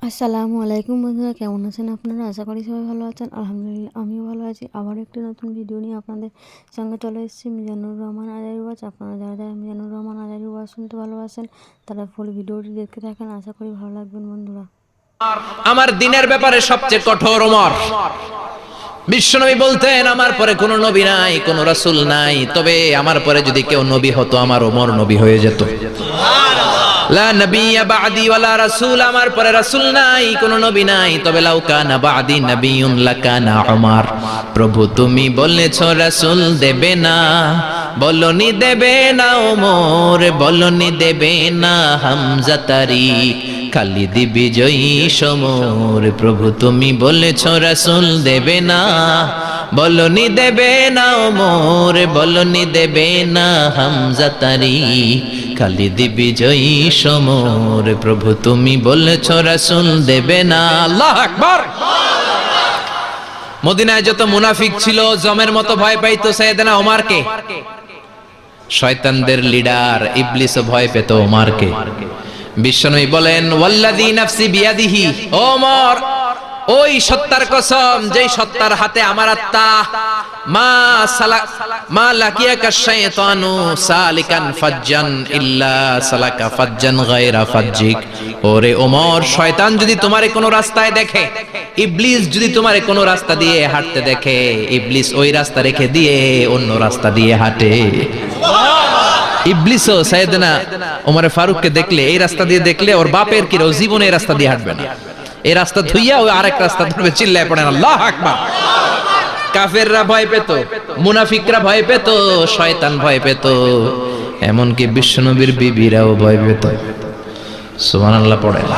আসসালামু আলাইকুম বন্ধুরা, কেমন আছেন আপনারা? আশা করি সবাই ভালো আছেন। আলহামদুলিল্লাহ আমিও ভালো আছি। আবার একটি নতুন ভিডিও নিয়ে আপনাদের সঙ্গে চলে এসেছি। মিজানুর রহমান আজারি ওয়াজ। আপনারা যারা যারা মিজানুর রহমান আজারি ওয়াজ শুনতে ভালোবাসেন তারা ফুল ভিডিওটি দেখতে থাকেন। আশা করি ভালো লাগবেন বন্ধুরা। আমার দিনের ব্যাপারে সবচেয়ে কঠোর ওমর। বিশ্বনবী বলতেন, আমার পরে কোনো নবী নাই, কোনো রাসূল নাই, তবে আমার পরে যদি কেউ নবী হতো আমার ওমর নবী হয়ে যেত। লা নবিয়্যা বা'দি ওয়ালা রাসূল, আমার পরে রাসূল নাই, কোনো নবী নাই, তবে লাউ কানা বা'দি নবিয়্যুন লাকানা উমর। প্রভু তুমি বলেছো রাসূল দেবে না, বলনি দেবে না ওমর, বলনি দেবে না হামজা তারিক, খালিদ বিজয়ী সমর। প্রভু তুমি বলেছ রাসূল দেবে না, বলনি দেবে না ওমর, বলনি দেবে না হামজা তারিক, খালিদ বিজয়ী সমর। প্রভু তুমি বলেছ রাসূল দেবে না। আল্লাহু আকবার। মদিনায় যত মুনাফিক ছিল জমের মতো ভয় পাইতো সাইয়েদনা ওমরকে। শয়তানদের লিডার ইবলিসও ভয় পেত ওমরকে। বিশ্বনবী বলেন, ওয়াল্লাযী নাফসি বিয়াদিহি, ওমর ওই সত্তার কসম যেই সত্তার হাতে আমার আত্মা, মা লাকিয়াকা শাইতানু সালিকান ফাজ্জান ইল্লা সালাকা ফাজ্জান গায়রা ফাজ্জিক। ওরে ওমর, শয়তান যদি তোমারে কোনো রাস্তায় দেখে, ইবলিস যদি তোমারে কোনো রাস্তা দিয়ে হাঁটতে দেখে, ইবলিস ওই রাস্তা রেখে দিয়ে অন্য রাস্তা দিয়ে হাঁটে। ইবলিসও সাইয়েদনা ওমর ফারুককে দেখলে, এই রাস্তা দিয়ে দেখলে ওর বাপের কি জীবনে এই রাস্তা দিয়ে হাঁটবে না, এই রাস্তা ধুইয়া ওই আরেক রাস্তা ধরবে। চিল্লায় পড়েন আল্লাহু আকবার। কাফেররা ভয় পেত, মুনাফিকরা ভয় পেত, শয়তান ভয় পেত, এমনকি বিশ্বনবীর বিবিরাও ভয় পেত। সুবহানাল্লাহ পড়েন।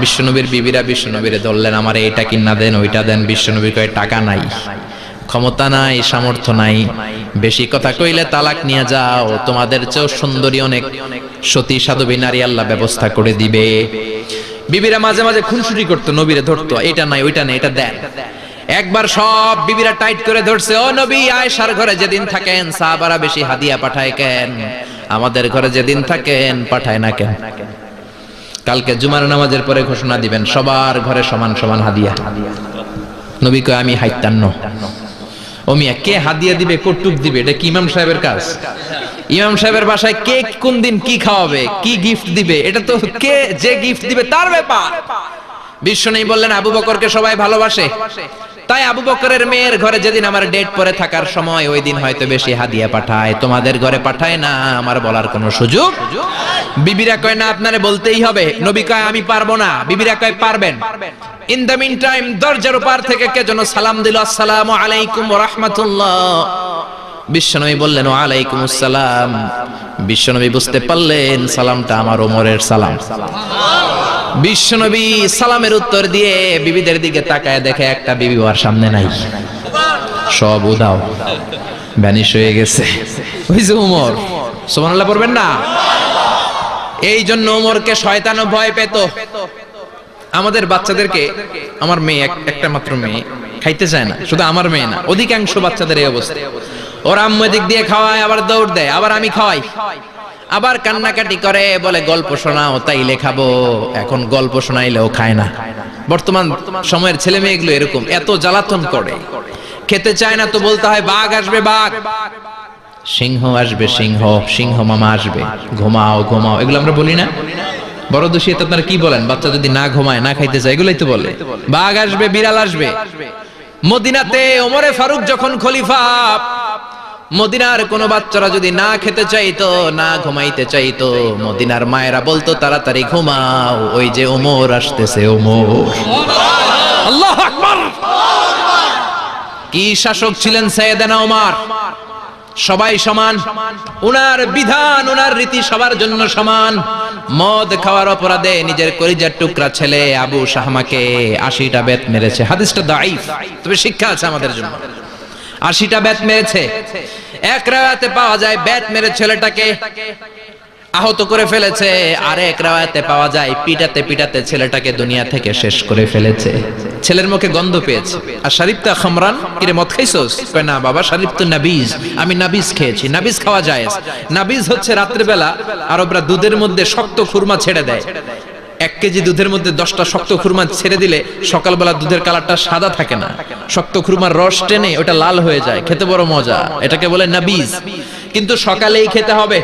বিশ্বনবীর বিবিরা বিশ্বনবীরে ধরলেন, আমার এইটা কিনা দেন, ওইটা দেন। বিশ্বনবী কয় টাকা নাই, ক্ষমতা নাই, সামর্থ্য নাই, বেশি কথা কইলে তালাক নিয়ে যাও, তোমাদের চেয়েও সুন্দরী অনেক সতী সাধবী নারী আল্লাহ ব্যবস্থা করে দিবে। বিবিরা মাঝে মাঝে খুনসুটি করতো, নবীরে ধরতো, এটা নাই ওইটা নাই, এটা দেন। একবার সব বিবিরা টাইট করে ধরছে, ও নবী, আয়েশার ঘরে যেদিন থাকেন সাহাবারা বেশি হাদিয়া পাঠায় কেন, আমাদের ঘরে যেদিন থাকেন পাঠায় না কেন? কালকে জুমার নামাজের পরে ঘোষণা দিবেন সবার ঘরে সমান সমান হাদিয়া। নবী কয়, আমি হাইতান্ন। ও মিয়া, কে হাদিয়া দিবে, কটুক দিবে, এটা কি ইমাম সাহেবের কাজ? ইমাম সাহেবের বাসায় কে কোন দিন কি খাওয়াবে, কি গিফট দিবে, এটা তো কে যে গিফট দিবে তার ব্যাপার। বিশ্বনবী বললেন, আবু বকরকে সবাই ভালোবাসে, তাই আবু বকরের মেয়ের ঘরে যেদিন আমার ডেট পরে থাকার সময়, ওই দিন হয়তো বেশি হাদিয়া পাঠায়, তোমাদের ঘরে পাঠায় না, আমার বলার কোনো সুযোগ। বিবিরা কয়, না আপনারে বলতেই হবে। নবী কয়, আমি পারবো না। বিবিরা কয়, পারবেন। ইন দ্য মিন টাইম দরজার উপর থেকে কে যেন সালাম দিল, আসসালামু আলাইকুম ওয়া রাহমাতুল্লাহ। বিশ্বনবী বললেন, ওয়া আলাইকুমুস সালাম। বিশ্বনবী বুঝতে পারলেন সালামটা আমার ওমরের সালাম। বিশ্বনবী সালামের উত্তর দিয়ে বিবিদের দিকে তাকায়, দেখে একটা বিবি ওর সামনে নাই, সব উধাও, ভ্যানিশ হয়ে গেছে। ওই যে ওমর। সুবহানাল্লাহ পড়বেন না? এই জন্য ওমরকে শয়তানও ভয় পেত। আমাদের বাচ্চাদেরকে, আমার মেয়ে একটা মাত্র মেয়ে, খাইতে চায় না। শুধু আমার মেয়ে না, অধিকাংশ বাচ্চাদের এই অবস্থা। ওর আম্মু এদিক দিয়ে খাওয়ায়, আবার দৌড় দেয়, আবার আমি খাওয়াই, আবার কান্নাকাটি করে, বলে গল্প শোনাও, তাইলে খাবো। এখন গল্প শোনাইলেও খায় না। বর্তমান সময়ের ছেলে মেয়েগুলো এরকম, এত জ্বালাতন করে, খেতে চায় না তো বলতে হয় বাঘ আসবে, বাঘ, সিংহ আসবে, সিংহ, সিংহ মামা আসবে, ঘুমাও ঘুমাও, এগুলো আমরা বলি না? বড় দোষী এতে আপনারা কি বলেন? বাচ্চা যদি না ঘুমায়, না খাইতে চায়, এগুলাই তো বলে। বাঘ আসবে, বিড়াল আসবে। মদিনাতে ওমরে ফারুক যখন খলিফা, মদিনার কোন বাচ্চারা যদি না খেতে চাইতো, না ঘুমাইতে চাইতো, মদিনার মায়েরা বলতো, তাড়াতাড়ি ঘুমাও, ওই যে ওমর আসতেছে, ওমর। আল্লাহু আকবার। কি শাসক ছিলেন সাইয়েদনা ওমর! সবাই সমান, উনার বিধান, উনার রীতি সবার জন্য সমান। মদ খাওয়ার অপরাধে নিজের কলিজার টুকরা ছেলে আবু শাহমাকে 80টা বেত মেরেছে। হাদিসটা দাঈফ, তবে শিক্ষা আছে আমাদের জন্য। 80টা বেত মেরেছে। এক রাওয়ায়াতে পাওয়া যায় বেত মেরে ছেলেটাকে আহত করে ফেলেছে, আর এক রাওয়ায়াতে পাওয়া যায় পিটাতে পিটাতে ছেলেটাকে দুনিয়া থেকে শেষ করে ফেলেছে। ছেলের মুখে গন্ধ পেয়েছে। আর শরীফতা খামরান, কিরে মদ খাইছস? কয় না বাবা, শরীফ তো নাবিজ, আমি নাবিজ খেয়েছি। নাবিজ খাওয়া যায়। নাবিজ হচ্ছে রাত্রে বেলা আরবরা দুধের মধ্যে শক্ত খুরমা ছেড়ে দেয়, একটা কেজি দুধের মধ্যে 10টা শক্ত খুরমা ছেড়ে দিলে সকালবেলা দুধের কালারটা সাদা থাকে না, শক্ত খুরমার রস টেনে ওটা লাল হয়ে যায়, খেতে বড় মজা, এটাকে বলে নাবিজ। কিন্তু সকালেই খেতে হবে।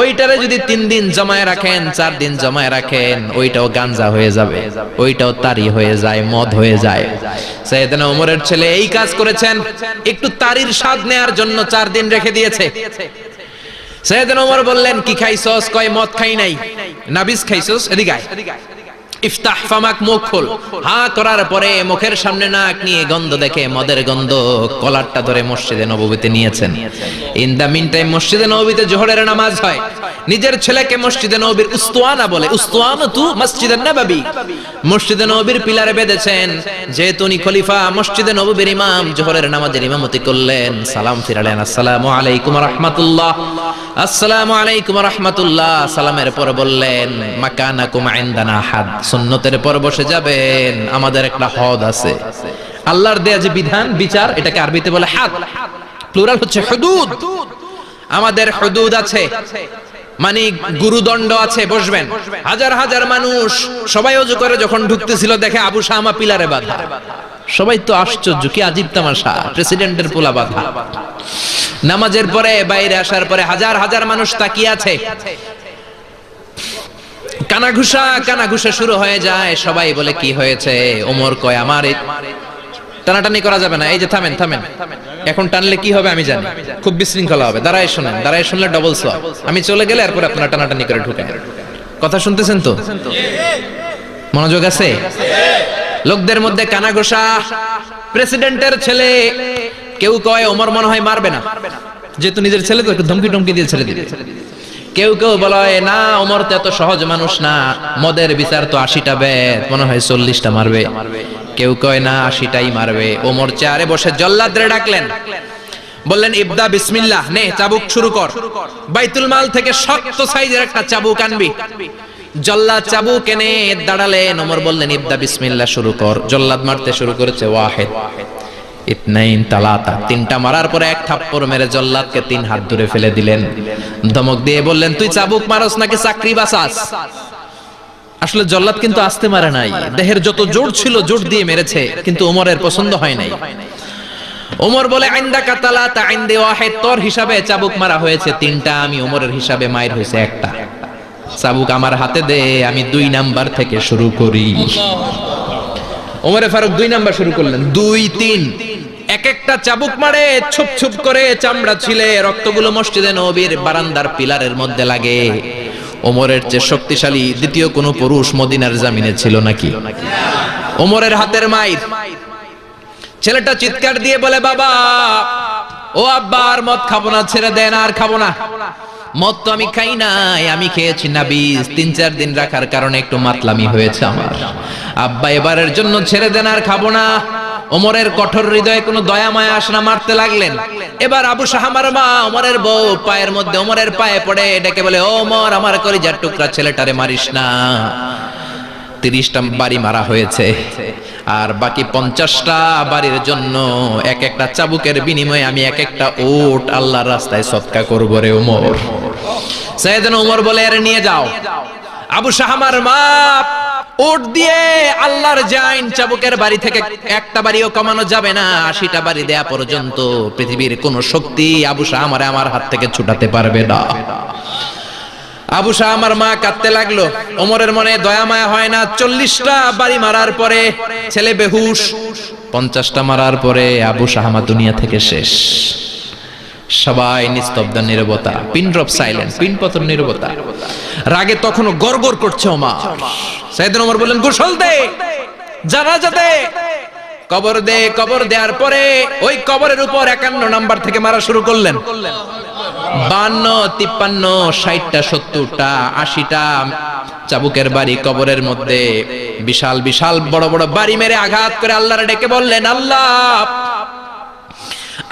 ওইটারে যদি 3 দিন জমায় রাখেন, 4 দিন জমায় রাখেন, ওইটাও গাঞ্জা হয়ে যাবে, ওইটাও তারি হয়ে যায়, মদ হয়ে যায়। সাইয়েদনা ওমরের ছেলে এই কাজ করেছেন, একটু তারির স্বাদ নেয়ার জন্য 4 দিন রেখে দিয়েছে। সাইয়েদনা ওমর বললেন, কি খাইছস? কয় মদ খাই নাই। নাবিজ খাইছস? এদিকে আয়। ইফতাহ ফামাক, মুখ খোল। হা করার পরে মুখের সামনে নাক নিয়ে গন্ধ দেখে, মদের গন্ধ, কলারটা ধরে মসজিদে নববীতে নিয়েছেন। ইন দা মিন টাইম মসজিদে নববীতে জোহরের নামাজ হয়। নিজের ছেলেকে মসজিদে নববীর উস্তুয়ানা বলে, উস্তুয়ানাতু মসজিদে নববী, মসজিদে নববীর পিলারে বেঁধেছেন। যেহেতু উনি খলিফা, মসজিদে নববীর ইমাম, জোহরের নামাজের ইমামতি করলেন। সালাম ফিরালেন, আসসালামু আলাইকুম ওয়া রাহমাতুল্লাহ, আসসালামু আলাইকুম ওয়া রাহমাতুল্লাহ। সালামের পর বললেন, মাকানাকুম ইনদানা হাদ, সুন্নতের পর বসে যাবেন, আমাদের একটা হদ আছে। আল্লাহর দেয়া যে বিধান, বিচার, এটাকে আরবিতে বলে হাদ, প্লুরাল হচ্ছে হুদুদ। আমাদের হুদুদ আছে, মানে গুরুদণ্ড আছে, বসবেন। হাজার হাজার মানুষ সবাই ওযু করে যখন ঢুকতেছিল, দেখে আবু শামা পিলারে বাঁধা। সবাই তো আশ্চর্য, কি আজীব তামাশা, প্রেসিডেন্টের পোলা বাঁধা। নামাজের পরে বাইরে আসার পরে হাজার হাজার মানুষ তাকিয়ে আছে। কানাঘুষা শুরু হয়ে যায়। সবাই বলে, কি হয়েছে? ওমর কয়, আমার টানাটানি করা যাবে না। এই যে থামেন থামেন, এখন টানলে কি হবে আমি জানি, খুব বিশৃঙ্খলা হবে। দাঁড়ায় শোনেন, দাঁড়ায় শুনলে ডবল সওয়াব। আমি চলে গেলে এরপর আপনারা টানাটানি করে ঢুকেন। কথা শুনতেছেন তো? মনোযোগ আছে? লোকদের মধ্যে কানাঘুষা। প্রেসিডেন্টের ছেলে, কেউ কয় ওমর মনে হয় মারবে না, যেহেতু নিজের ছেলে তো একটু ধমকি টমকি দিয়ে ছেড়ে দিবে। কেউ কেউ বলে, না ওমর তো এত সহজ মানুষ না, মদের বিচার তো 80টা বেদ, মনে হয় 40টা মারবে। কেউ কয় না, 80টাই মারবে। ওমর চেয়ারে বসে জল্লাদরে ডাকলেন, বললেন, ইবদা বিসমিল্লাহ, নে চাবুক শুরু কর। বাইতুল মাল থেকে শক্ত সাইজের একটা চাবুক আনবি। জল্লাদ চাবুক এনে দাঁড়ালেন। ওমর বললেন, ইবদা বিসমিল্লাহ, শুরু কর। জল্লাদ মারতে শুরু করেছে। ওয়াহিদ, ইতনাইন, তালাতা, 3টা মারার পরে এক থাপ্পড় মেরে জল্লাদকে 3 হাত দূরে ফেলে দিলেন। ধমক দিয়ে বললেন, তুই চাবুক মারস নাকি চাকরি বাঁচাস? আসলে জল্লাদ কিন্তু আস্তে মারে নাই, দেহের যত জোর ছিল জোর দিয়ে মেরেছে, কিন্তু ওমরের পছন্দ হয় নাই। ওমর বলে, আইন্দাকা তালাতা আইন্দে ওয়াহিদ, তোর হিসাবে চাবুক মারা হয়েছে 3টা, আমি ওমরের হিসাবে মায়ের হয়েছে 1টা। চাবুক আমার হাতে দে, আমি 2 নাম্বার থেকে শুরু করি। ওমরে ফারুক 2 নাম্বার শুরু করলেন। 2, 3, এক একটা চাবুক মারে, ছুপ ছুপ করে চামড়া ছিলে, রক্তগুলো মসজিদে নববীর বারান্দার পিলারের মধ্যে লাগে। ওমরের যে শক্তিশালী দ্বিতীয় কোন পুরুষ মদিনার জমিনে ছিল নাকি? ওমরের হাতের মাইর। ছেলেটা চিৎকার দিয়ে বলে, বাবা, ও আব্বা, আর মদ খাবো না, ছেড়ে দেন, আর খাবো না। মদ তো আমি খাই নাই, আমি খেয়েছি নাবিজ, 3-4 দিন রাখার কারণে একটু মাতলামি হয়েছে আমার। আব্বা, এবারের জন্য ছেড়ে দেন, আর খাবো না। ওমরের কঠোর হৃদয়ে কোনো দয়া মায়া আসে না, মারতে লাগলেন। এবার আবু শাহামার মা, ওমরের বউ, পায়ের মধ্যে ওমরের পায়ে পড়ে ডেকে বলে, ওমর, আমার কলিজার টুকরা ছেলেটারে মারিস না। 30টা বাড়ি মারা হয়েছে, আর বাকি 50টা বাড়ির জন্য এক একটা চাবুকের বিনিময়ে আমি এক একটা উট আল্লাহর রাস্তায় সদকা করব রে ওমর। সাইয়েদনা ওমর বলে, আরে নিয়ে যাও। আবু শাহামার মা উট দিয়ে আল্লাহর জাইন, চাবুকের বাড়ি থেকে একটা বাড়িও কমানো যাবে না, 80টা বাড়ি দেয়া পর্যন্ত পৃথিবীর কোন শক্তি আবু শাহামারে আমার হাত থেকে ছুটাতে পারবে না। আবু শাহামার মা কাঁদতে লাগলো। ওমরের মনে দয়া মায়া হয় না। 40টা বাড়ি মারার পরে ছেলে বেহুশ, 50টা মারার পরে আবু শাহামা দুনিয়া থেকে শেষ। সবাই নিস্তব্ধ, নীরবতা, পিন ড্রপ সাইলেন্স, পিন পতন নীরবতা। রাগে তখনও গড়গড় করছে ওমর। সাইয়েদনা ওমর বললেন, গোসল দে, জানাজা দে, কবর দে। কবর দেওয়ার পরে ওই কবরের উপর 51 নাম্বার থেকে মারা শুরু করলেন। 52, 53, 60টা, 70টা, 80টা চাবুকের বাড়ি কবরের মধ্যে, বিশাল বিশাল বড় বড় বাড়ি মেরে আঘাত করে আল্লাহরে ডেকে বললেন, আল্লাহ,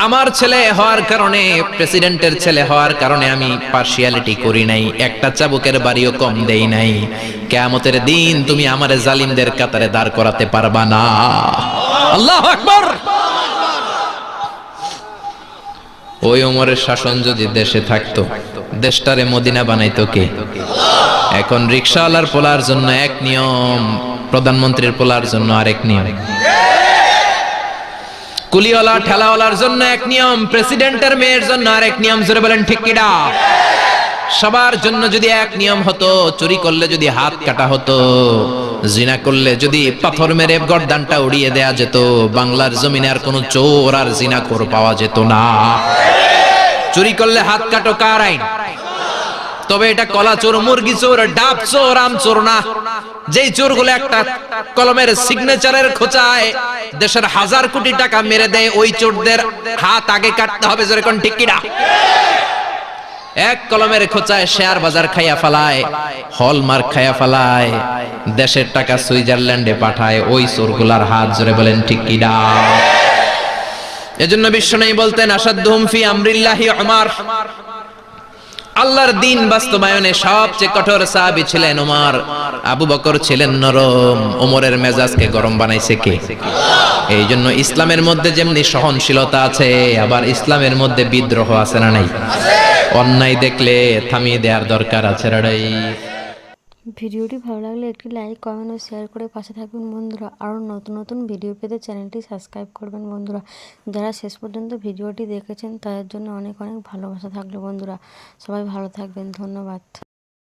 আমার ছেলে হওয়ার কারণে, প্রেসিডেন্টের ছেলে হওয়ার কারণে আমি পার্সিয়ালিটি করি নাই, একটা চাবুকের বাড়িও কম দেই নাই। কিয়ামতের দিন তুমি আমারে জালিমদের কাতারে দাঁড় করাতে পারবা না। আল্লাহু আকবার। ওই ওমরের শাসন যদি দেশে থাকতো, দেশটারে মদিনা বানাইতো কে? এখন রিকশাওয়ালার পোলার জন্য এক নিয়ম, প্রধানমন্ত্রীর পোলার জন্য আরেক নিয়ম, কুলিওয়ালা ঠেলাওয়ালার জন্য এক নিয়ম, প্রেসিডেন্টের মেয়ের জন্য আরেক নিয়ম। জোরে বলেন ঠিক কিনা? সবার জন্য যদি এক নিয়ম হতো, চুরি করলে যদি হাত কাটা হতো, জিনা করলে যদি পাথর মেরে গর্দানটা উড়িয়ে দেয়া যেত, বাংলার জমিনে আর কোনো চোর আর জিনাখোর পাওয়া যেত না। চুরি করলে হাত কাটো কার আইন? তবে এটা কলা চোর, মুরগি চোর, ডাব চোর, আম চোর না। যেই চোরগুলো একটা কলমের সিগনেচারের খোঁচায় দেশের হাজার কোটি টাকা মেরে দেয়, ওই চোরদের হাত আগে কাটতে হবে। জোরে কোন ঠিক কিনা? এক কলমের খোঁচায় শেয়ার বাজার খাইয়া ফেলায়, হলমার্ক খাইয়া ফেলায়, দেশের টাকা সুইজারল্যান্ডে পাঠায়, ওই চোরগুলার হাত। জোরে বলেন ঠিক কিনা? এজন্য বিশ্বনবী বলতেন, আসাদুহুম ফি আমরিল্লাহি উমর। আল্লাহর দ্বীন বাস্তবায়নে সবচেয়ে কঠোর সাহাবী ছিলেন ওমর। আবু বকর ছিলেন নরম, ওমরের মেজাজকে গরম বানাইছে কে? এই জন্য ইসলামের মধ্যে যেমনি সহনশীলতা আছে, আবার ইসলামের মধ্যে বিদ্রোহ আছে না নাই? অন্যায় দেখলে থামিয়ে দেওয়ার দরকার আছে রাড়াই। ভিডিওটি ভালো লাগলে একটি লাইক, কমেন্ট ও শেয়ার করে পাশে থাকবেন বন্ধুরা। আরও নতুন নতুন ভিডিও পেতে চ্যানেলটি সাবস্ক্রাইব করবেন বন্ধুরা। যারা শেষ পর্যন্ত ভিডিওটি দেখেছেন তাদের জন্য অনেক অনেক ভালোবাসা থাকলো বন্ধুরা। সবাই ভালো থাকবেন, ধন্যবাদ।